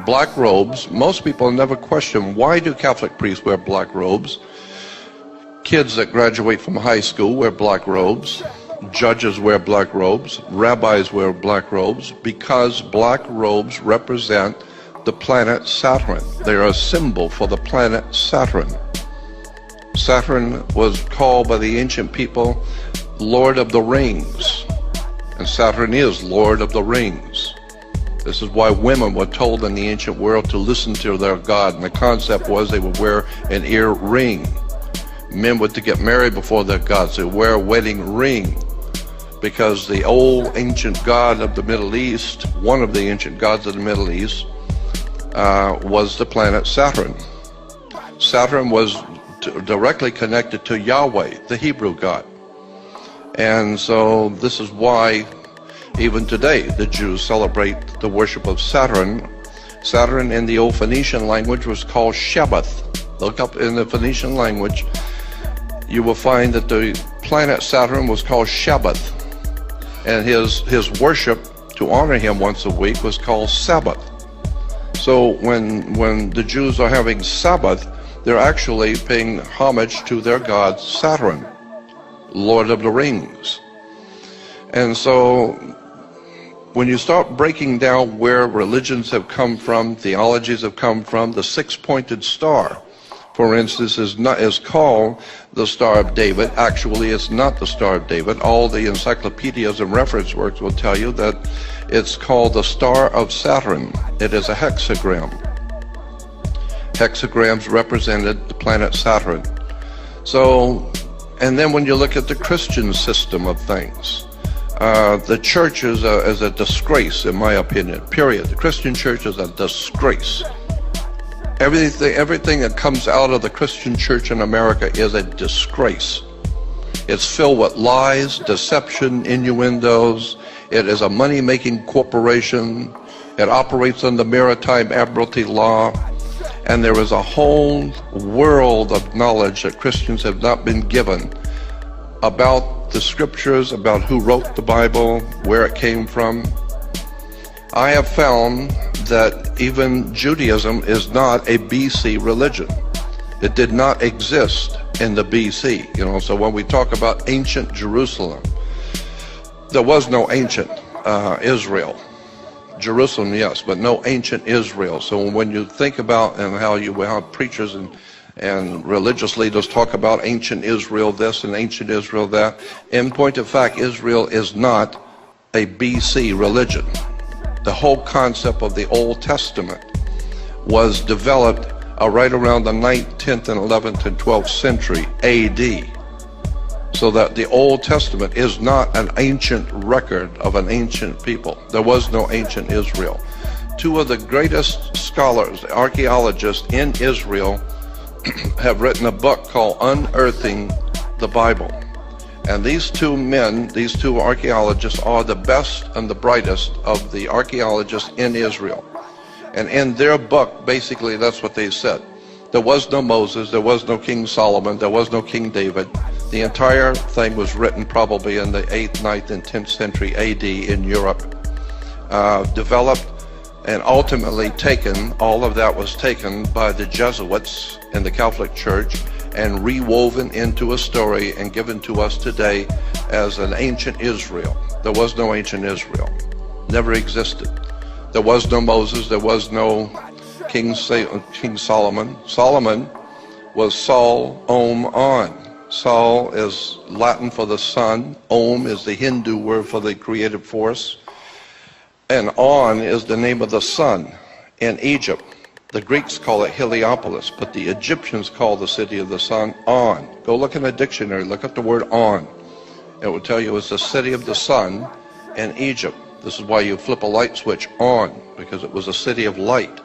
black robes. Most people never question, why do Catholic priests wear black robes? Kids that graduate from high school wear black robes. Judges wear black robes. Rabbis wear black robes because black robes represent the planet Saturn. They are a symbol for the planet Saturn. Saturn was called by the ancient people Lord of the Rings, and Saturn is Lord of the Rings. This is why women were told in the ancient world to listen to their god, and the concept was they would wear an ear ring. Men were to get married before their gods. They would wear a wedding ring because the old ancient god of the Middle East, one of the ancient gods of the Middle East, was the planet Saturn. Saturn was directly connected to Yahweh, the Hebrew God. And so this is why even today the Jews celebrate the worship of Saturn. Saturn in the old Phoenician language was called Shabbath. Look up in the Phoenician language, you will find that the planet Saturn was called Shabbath, and his worship to honor him once a week was called Sabbath. So when the Jews are having Sabbath, they're actually paying homage to their god Saturn, Lord of the Rings. And so when you start breaking down where religions have come from, theologies have come from, the six-pointed star, for instance, is called the Star of David. Actually, it's not the Star of David. All the encyclopedias and reference works will tell you that it's called the Star of Saturn. It is a hexagram. Hexagrams represented the planet Saturn. So, and then when you look at the Christian system of things, the church is a disgrace, in my opinion, period. The Christian church is a disgrace. Everything that comes out of the Christian church in America is a disgrace. It's filled with lies, deception, innuendos. It is a money-making corporation. It operates under maritime admiralty law. And there is a whole world of knowledge that Christians have not been given about the scriptures, about who wrote the Bible, where it came from. I have found that even Judaism is not a BC religion. It did not exist in the BC, so when we talk about ancient Jerusalem, there was no ancient Israel. Jerusalem, yes, but no ancient Israel. So when you think about and how preachers and religious leaders talk about ancient Israel this and ancient Israel that, in point of fact, Israel is not a BC religion. The whole concept of the Old Testament was developed right around the 9th, 10th, and 11th and 12th century AD. So that the Old Testament is not an ancient record of an ancient people. There was no ancient Israel. Two of the greatest scholars, archaeologists in Israel, have written a book called Unearthing the Bible. And these two men, these two archaeologists, are the best and the brightest of the archaeologists in Israel. And in their book, basically, that's what they said. There was no Moses, there was no King Solomon, there was no King David. The entire thing was written probably in the 8th, 9th, and 10th century AD in Europe. Developed and ultimately taken, all of that was taken by the Jesuits in the Catholic Church and rewoven into a story and given to us today as an ancient Israel. There was no ancient Israel. Never existed. There was no Moses, there was no King Solomon. Solomon was Sol, Om, On. Sol is Latin for the sun. Om is the Hindu word for the creative force. And On is the name of the sun in Egypt. The Greeks call it Heliopolis, but the Egyptians call the city of the sun On. Go look in a dictionary, look up the word On. It will tell you it's the city of the sun in Egypt. This is why you flip a light switch on, because it was a city of light.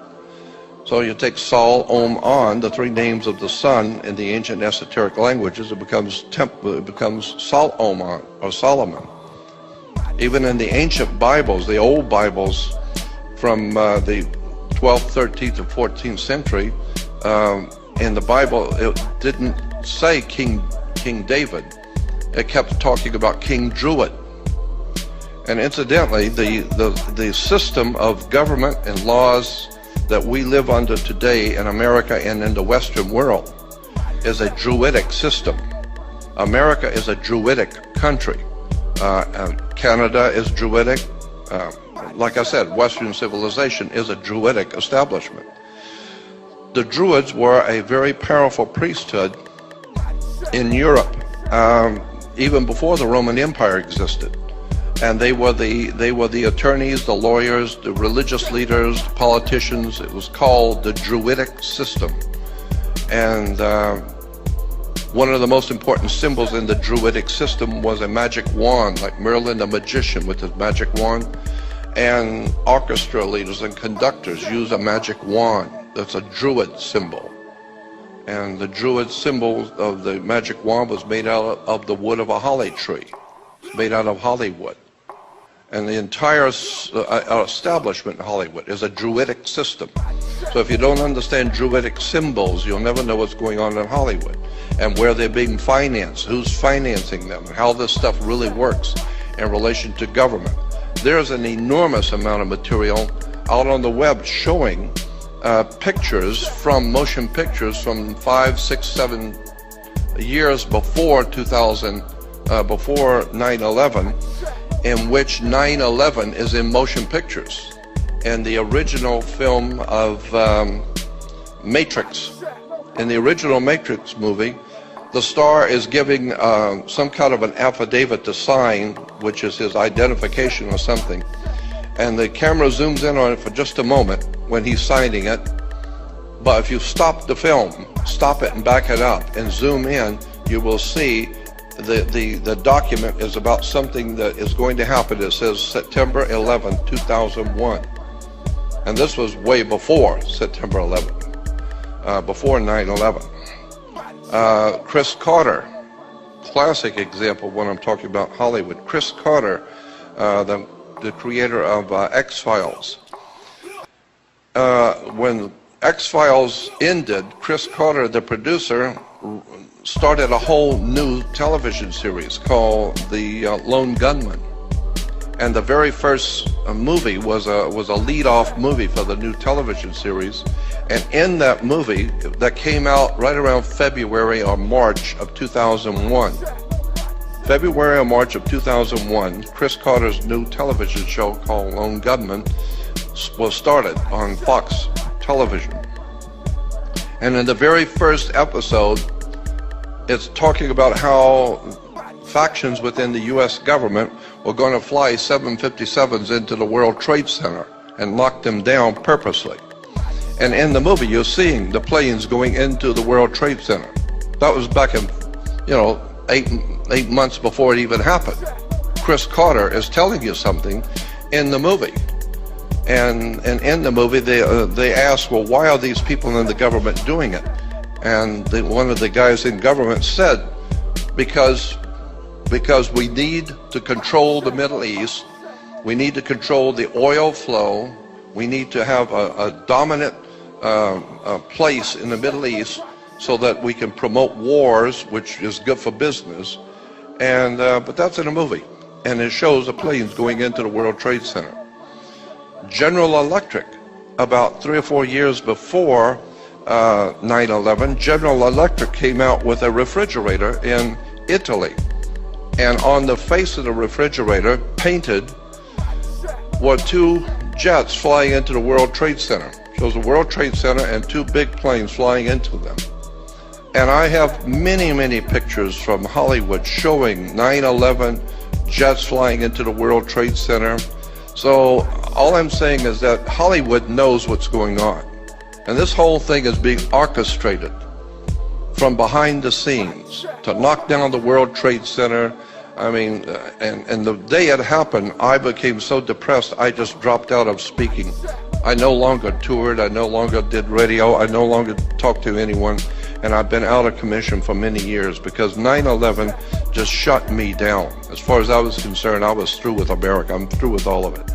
So you take Sol, Om, On, the three names of the sun in the ancient esoteric languages, it becomes Sol, Om, On, or Solomon. Even in the ancient Bibles, the old Bibles from the 12th, 13th, and 14th century, in the Bible, it didn't say King David. It kept talking about King Druid. And incidentally, the system of government and laws that we live under today in America and in the Western world is a Druidic system. America is a Druidic country. Canada is Druidic. Like I said, Western civilization is a Druidic establishment. The Druids were a very powerful priesthood in Europe, even before the Roman Empire existed. And they were the attorneys, the lawyers, the religious leaders, the politicians. It was called the Druidic system. And one of the most important symbols in the Druidic system was a magic wand, like Merlin the magician with his magic wand. And orchestra leaders and conductors use a magic wand. That's a Druid symbol. And the Druid symbol of the magic wand was made out of the wood of a holly tree. It's made out of Hollywood. And the entire establishment in Hollywood is a Druidic system. So if you don't understand Druidic symbols, you'll never know what's going on in Hollywood and where they're being financed, who's financing them, and how this stuff really works in relation to government. There's an enormous amount of material out on the web showing pictures from motion pictures from 5, 6, 7 years before 2000, before 9/11, in which 9/11 is in motion pictures. And the original film of Matrix, in the original Matrix movie, the star is giving some kind of an affidavit to sign, which is his identification or something. And the camera zooms in on it for just a moment when he's signing it. But if you stop the film, stop it and back it up and zoom in, you will see the document is about something that is going to happen. It says September 11, 2001. And this was way before September 11, before 9/11. Chris Carter, classic example when I'm talking about Hollywood. Chris Carter, the creator of X-Files. When X-Files ended, Chris Carter, the producer, started a whole new television series called The Lone Gunman. And the very first movie was a lead-off movie for the new television series. And in that movie, that came out right around February or March of 2001. February or March of 2001, Chris Carter's new television show called Lone Gunman was started on Fox television. And in the very first episode, it's talking about how factions within the U.S. government were going to fly 757s into the World Trade Center and lock them down purposely. And in the movie, you're seeing the planes going into the World Trade Center. That was back in, 8 months before it even happened. Chris Carter is telling you something in the movie. And in the movie, they ask, well, why are these people in the government doing it? And one of the guys in government said, because we need to control the Middle East, we need to control the oil flow, we need to have a dominant place in the Middle East so that we can promote wars, which is good for business. And but that's in a movie, and it shows the planes going into the World Trade Center. General Electric, about 3 or 4 years before 9/11, General Electric came out with a refrigerator in Italy, and on the face of the refrigerator, painted, were 2 jets flying into the World Trade Center. Shows the World Trade Center and 2 big planes flying into them. And I have many, many pictures from Hollywood showing 9/11 jets flying into the World Trade Center. So all I'm saying is that Hollywood knows what's going on. And this whole thing is being orchestrated from behind the scenes to knock down the World Trade Center. I mean, and the day it happened, I became so depressed, I just dropped out of speaking. I no longer toured, I no longer did radio, I no longer talked to anyone, and I've been out of commission for many years because 9/11 just shut me down. As far as I was concerned, I was through with America. I'm through with all of it.